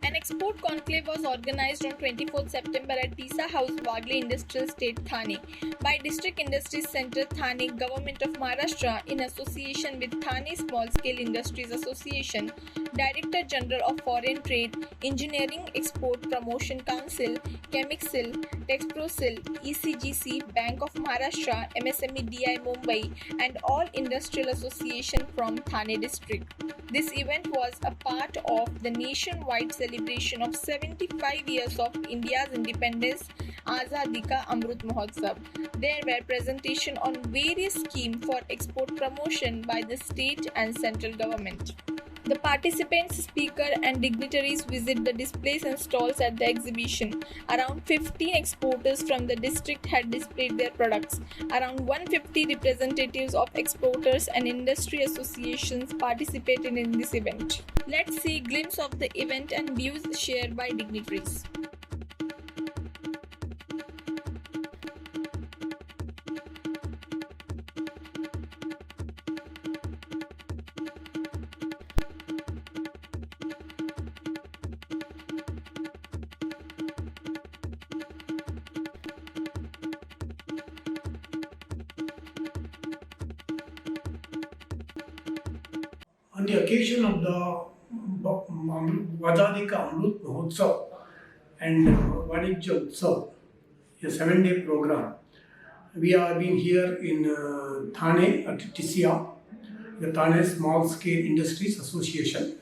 An export conclave was organized on 24th September at Tisa House, Wagle Industrial Estate, Thane, by District Industries Centre, Thane, Government of Maharashtra, in association with Thane Small Scale Industries Association, Director General of Foreign Trade, Engineering Export Promotion Council, Chemixil, Texprosil, ECGC, Bank of Maharashtra, MSME DI Mumbai, and all industrial association from Thane district. This event was a part of the nationwide celebration of 75 years of India's independence, Azadi Ka Amrut Mahotsav. There were presentation on various schemes for export promotion by the state and central government. The participants, speakers, and dignitaries visit the displays and stalls at the exhibition. Around 15 exporters from the district had displayed their products. Around 150 representatives of exporters and industry associations participated in this event. Let's see a glimpse of the event and views shared by dignitaries. On the occasion of the Azadi Ka Amrut Mahotsav and Vanijya Utsav, a 7-day program, we are being here in Thane at TISIA, the Thane Small Scale Industries Association,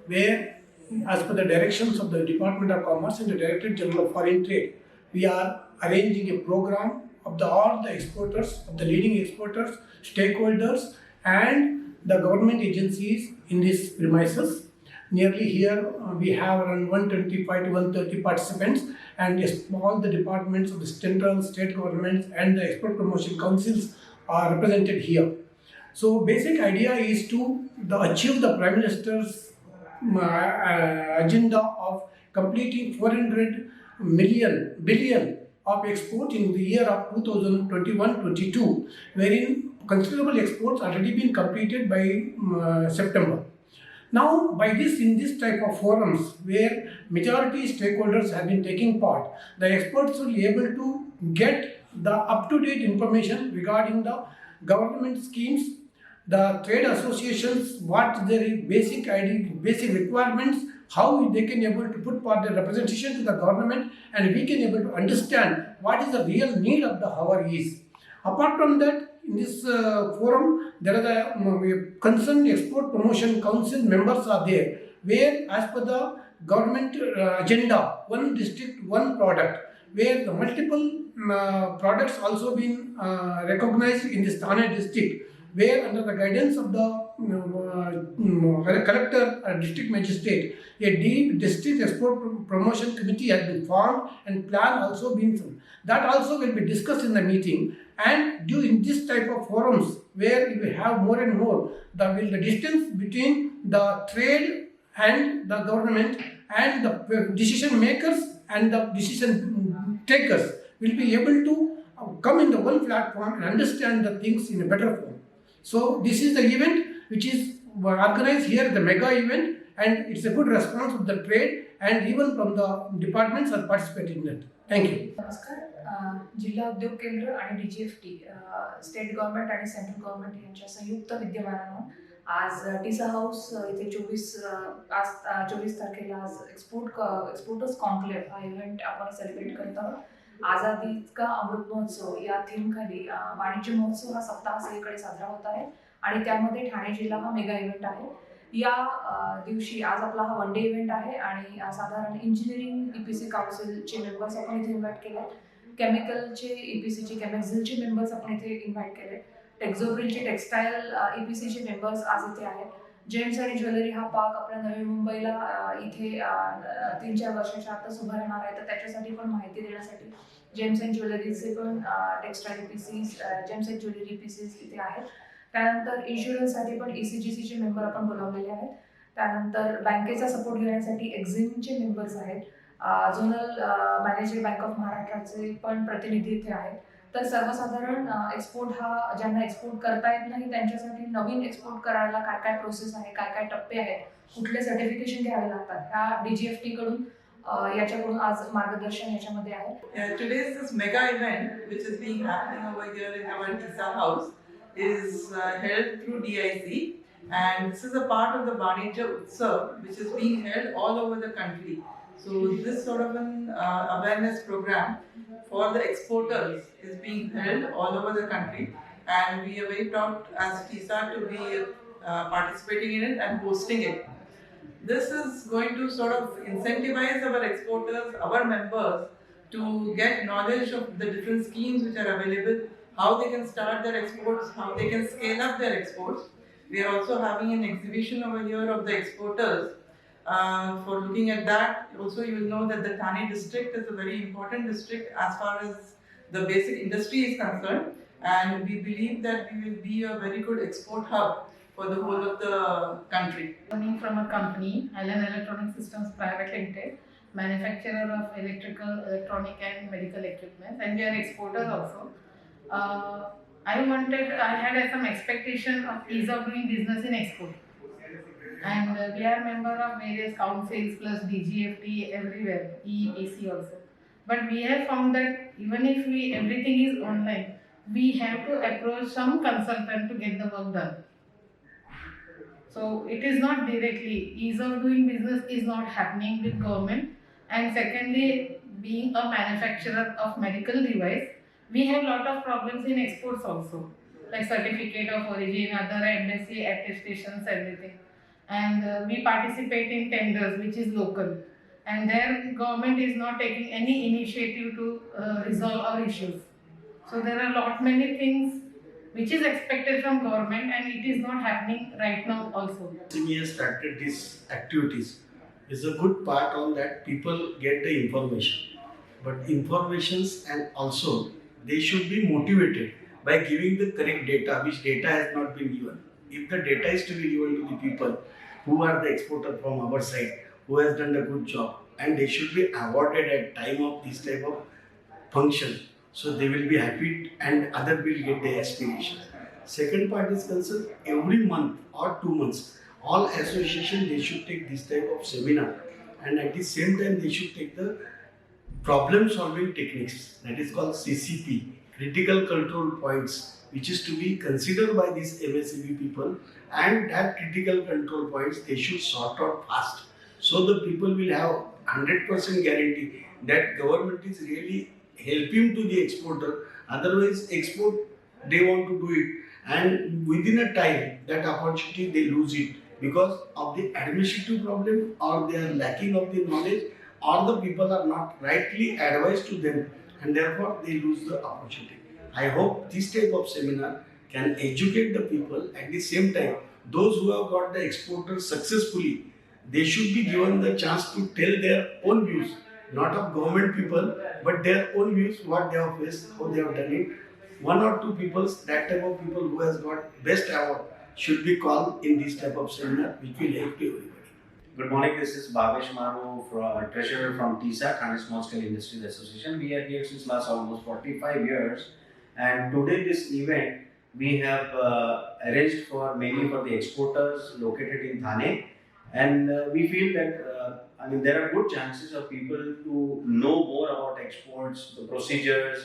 where, as per the directions of the Department of Commerce and the Director General of Foreign Trade, we are arranging a program of all the exporters, of the leading exporters, stakeholders, and the government agencies in these premises. Nearly here we have around 125 to 130 participants, and all the departments of the central, state governments and the export promotion councils are represented here. So basic idea is to achieve the Prime Minister's agenda of completing 400 billion of export in the year of 2021-22, wherein considerable exports already been completed by September. Now, in this type of forums where majority stakeholders have been taking part, the experts will be able to get the up-to-date information regarding the government schemes, the trade associations, what their basic requirements, how they can able to put forth their representation to the government, and we can able to understand what is the real need of the hour is. Apart from that, in this forum, there are the concerned export promotion council members are there, where as per the government agenda, one district, one product, where the multiple products also been recognized in this Thane district, where under the guidance of the collector district magistrate, a deep district export promotion committee has been formed and plan also been formed. That also will be discussed in the meeting. And during this type of forums, where we have more and more, the distance between the trade and the government and the decision makers and the decision takers will be able to come in the one platform and understand the things in a better form. So this is the event which is organized here, the mega event, and it's a good response of the trade and even from the departments are participating in it. Thank you. नमस्कार. जिल्हा उद्योग केंद्र आणि DGFT state government आणि central government यांच्या संयुक्त विद्यमानानं आज टिसा house इथे 24 तारखेला आज एक्सपोर्टर्स कॉन्क्लेव्ह हा इव्हेंट आपण सेलिब्रेट करत आहोत. आझादी का अमृत महोत्सव या थीम खाली वाणिज्य महोत्सव हा सप्ताह सगळीकडे साजरा होत आहे आणि त्यामध्ये ठाणे जिल्हा हा मेगा इव्हेंट आहे. या दिवशी आज आपला हा 1 डे इव्हेंट आहे आणि साधारण इंजिनिअरिंग EPC काउन्सिलचे मेंबर्स आपण इथे इन्व्हाइट केले, केमिकलचे EPCचे केमिक्झिलचे मेंबर्स आपण इथे इन्व्हाइट केले, टेक्झोब्रिलचे टेक्सटाईल EPCचे मेंबर्स आज इथे आहेत. जेम्स आणि ज्वेलरी हा पार्क आपल्या नवी मुंबईला इथे 3-4 वर्षाच्या आतच उभा राहणार आहे, तर त्याच्यासाठी पण माहिती देण्यासाठी जेम्स अँड ज्वेलरीचे पण textile EPCs, gems and jewellery EPCs इथे आहेत. त्यानंतर इन्शुरन्ससाठी पण ECGCचे मेंबर आपण बोलावलेले आहेत. त्यानंतर बँकेचा सपोर्ट घेण्यासाठी एक्झिमचे मेंबर्स आहेत. झोनल मॅनेजर बँक ऑफ महाराष्ट्राचे पण प्रतिनिधी इथे आहेत. तर सर्वसाधारण एक्सपोर्ट हा ज्यांना एक्सपोर्ट करता येत नाही त्यांच्यासाठी नवीन एक्सपोर्ट करायला काय काय प्रोसेस आहे, काय काय टप्पे आहेत, कुठले सर्टिफिकेशन घ्यावे लागतात, ह्या DGFT कडून याच्याकडून आज मार्गदर्शन याच्यामध्ये आहे. Today's this mega event, which is being happening over here in our TISA house, is held through DIC, and this is a part of the Vanija Utsav, which is being held all over the country. So this sort of an awareness program for the exporters is being held all over the country, and we are very proud as TISA to be participating in it and hosting it. This is going to sort of incentivize our exporters, our members, to get knowledge of the different schemes which are available, how they can start their exports, how they can scale up their exports. We are also having an exhibition over here of the exporters. For looking at that, also you will know that the Thane district is a very important district as far as the basic industry is concerned, and we believe that we will be a very good export hub for the whole of the country. Coming from a company, Allen Electronic Systems Private Limited, manufacturer of electrical, electronic and medical equipment, and we are exporters also. I had some expectation of ease of doing business in export. And we are member of various councils plus DGFT everywhere, EPC also. But we have found that even if everything is online, we have to approach some consultant to get the work done. So it is not directly, ease of doing business is not happening with government. And secondly, being a manufacturer of medical device, we have lot of problems in exports also, like certificate of origin, other embassy attestations, everything. And we participate in tenders which is local, and their government is not taking any initiative to resolve our issues. So there are many things which is expected from government, and it is not happening right now also. MSME has started these activities. It's a good part on that people get the information. But informations, and also they should be motivated by giving the correct data, which data has not been given. If the data is to be given to the people who are the exporter from our side, who has done a good job, and they should be awarded at time of this type of function, so they will be happy and other will get their aspirations. Second part is concerned, every month or 2 months, all association they should take this type of seminar, and at the same time they should take the problem solving techniques, that is called CCP, critical control points, which is to be considered by these MSME people, and that critical control points they should sort out fast, so the people will have 100% guarantee that government is really helping to the exporter. Otherwise export they want to do it, and within a time that opportunity they lose it because of the administrative problem, or they are lacking of the knowledge, or the people are not rightly advised to them, and therefore they lose the opportunity. I hope this type of seminar can educate the people. At the same time, those who have got the exporters successfully, they should be given the chance to tell their own views, not of government people, but their own views, what they have faced, how they have done it. 1 or 2 people, that type of people who has got best award, should be called in this type of seminar, which will help everybody. Good morning, this is Bhavesh Maru, treasurer from TISA, Thane Small Scale Industries Association. We are here since last almost 45 years, and today this event we have arranged for mainly for the exporters located in Thane, and we feel that there are good chances of people to know more about exports, the procedures,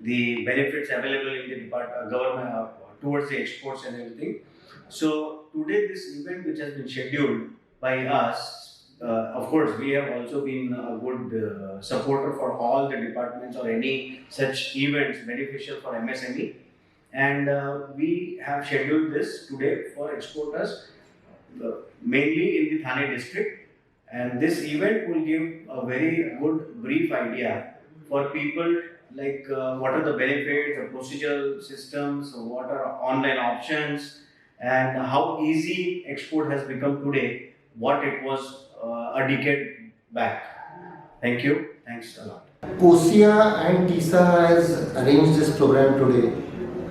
the benefits available in the government towards the exports and everything. So today this event, which has been scheduled by us, of course we have also been a good supporter for all the departments or any such events beneficial for MSME, and we have scheduled this today for exporters mainly in the Thane district, and this event will give a very good brief idea for people like what are the benefits, the procedural systems, what are online options, and how easy export has become today, what it was a decade back. Thank you. Thanks a lot. COSIA and TISA has arranged this program today,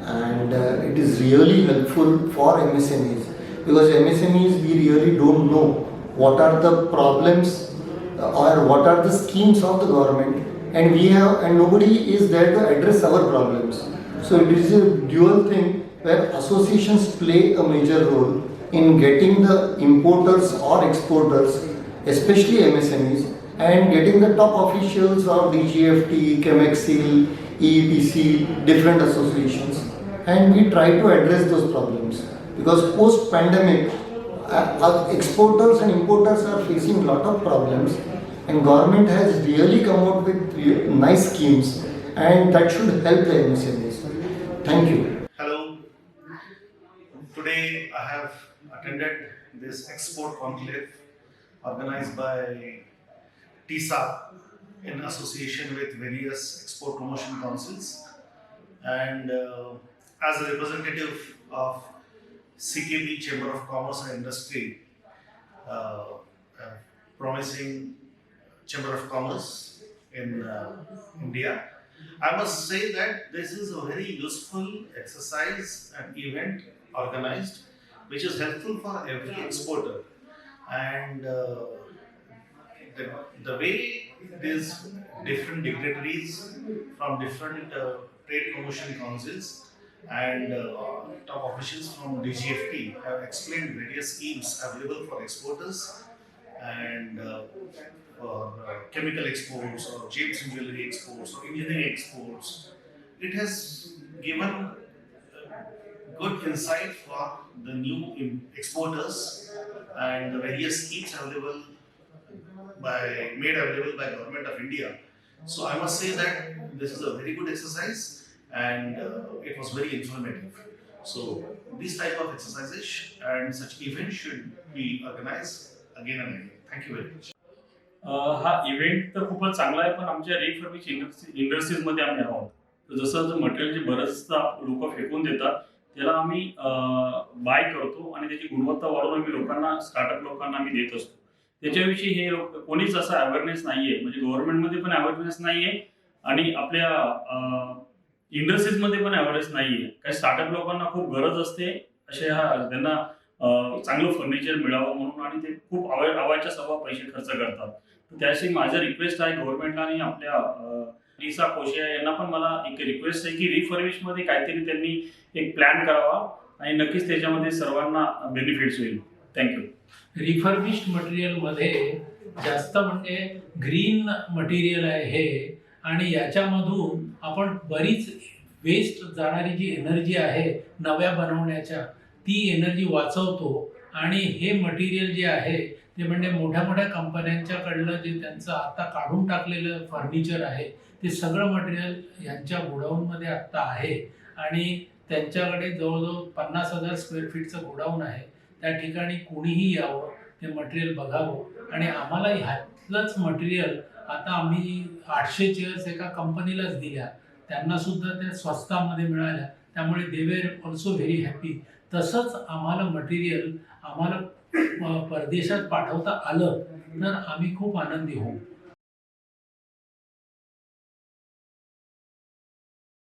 and it is really helpful for MSMEs, because MSMEs, we really don't know what are the problems or what are the schemes of the government, and nobody is there to address our problems. So it is a dual thing where associations play a major role in getting the importers or exporters, especially MSMEs, and getting the top officials of DGFT, Chemexil, EEPC, different associations, and we try to address those problems because post-pandemic exporters and importers are facing a lot of problems, and government has really come out with nice schemes, and that should help the MSMEs. Thank you. Hello. Today I have attended this export conclave organized by TISA in association with various export promotion councils, and as a representative of CKB Chamber of Commerce and Industry, promising Chamber of Commerce in India, I must say that this is a very useful exercise and event organized, which is helpful for every exporter. And the way these different dignitaries from different trade promotion councils and top officials from DGFT have explained various schemes available for exporters and for chemical exports or James and jewelry exports or engineering exports. It has given good insight for the new exporters and the various schemes made available by Government of India. So I must say that this is a very good exercise and it was very informative. So these type of exercises and such events should be organized again and again. Thank you very much. हा event तर खूपच चांगला आहे, पण आमच्या refurbish इंडस्ट्रीजमध्ये आम्ही आहोत. तर जसं मटेरियल जे बरेचदा लोक फेकून देतात त्याला आम्ही बाय करतो आणि त्याची गुणवत्ता वाढवून आम्ही लोकांना, स्टार्टअप लोकांना आम्ही देत असतो. त्याच्याविषयी हे लोक कोणीच असा अवेअरनेस नाहीये, म्हणजे गव्हर्नमेंटमध्ये पण अवेअरनेस नाहीये आणि आपल्या इंडस्ट्रीजमध्ये पण अवेअरनेस नाहीये. काही स्टार्टअप लोकांना खूप गरज असते असे त्यांना चांगलं फर्निचर मिळावं म्हणून, आणि ते खूप अवाच्या सव्वा पैसे खर्च करतात. तर त्यासाठी माझं रिक्वेस्ट आहे गव्हर्नमेंटला आणि आपल्या टीसा कोशिया यांना पण मला एक रिक्वेस्ट आहे की रिफर्बिशमध्ये काहीतरी त्यांनी एक प्लॅन करावा आणि नक्कीच त्याच्यामध्ये सर्वांना बेनिफिट्स होईल. थँक्यू. रिफर्बिश्ड मटेरियलमध्ये जास्त म्हणजे ग्रीन मटेरियल आहे हे, आणि याच्यामधून आपण बरीच वेस्ट जाणारी जी एनर्जी आहे नव्या बनवण्याच्या ती एनर्जी वाचवतो. आणि हे मटेरियल जे आहे ते म्हणजे मोठ्या मोठ्या कंपन्यांच्याकडलं जे त्यांचं आता काढून टाकलेलं फर्निचर आहे ते सगळं मटेरियल यांच्या गोडाऊनमध्ये आत्ता आहे, आणि त्यांच्याकडे जवळजवळ 50,000 स्क्वेअर फीटचं गोडाऊन आहे. त्या ठिकाणी कोणीही यावं, ते मटेरियल बघावं. आणि आम्हाला ह्यातलंच मटेरियल आता आम्ही 800 चेअर्स एका कंपनीलाच दिल्या, त्यांनासुद्धा त्या स्वस्तामध्ये मिळाल्या, त्यामुळे they were also very happy. तसंच आम्हाला मटेरियल आम्हाला परदेशात पाठवता आलं तर आम्ही खूप आनंदी होऊ.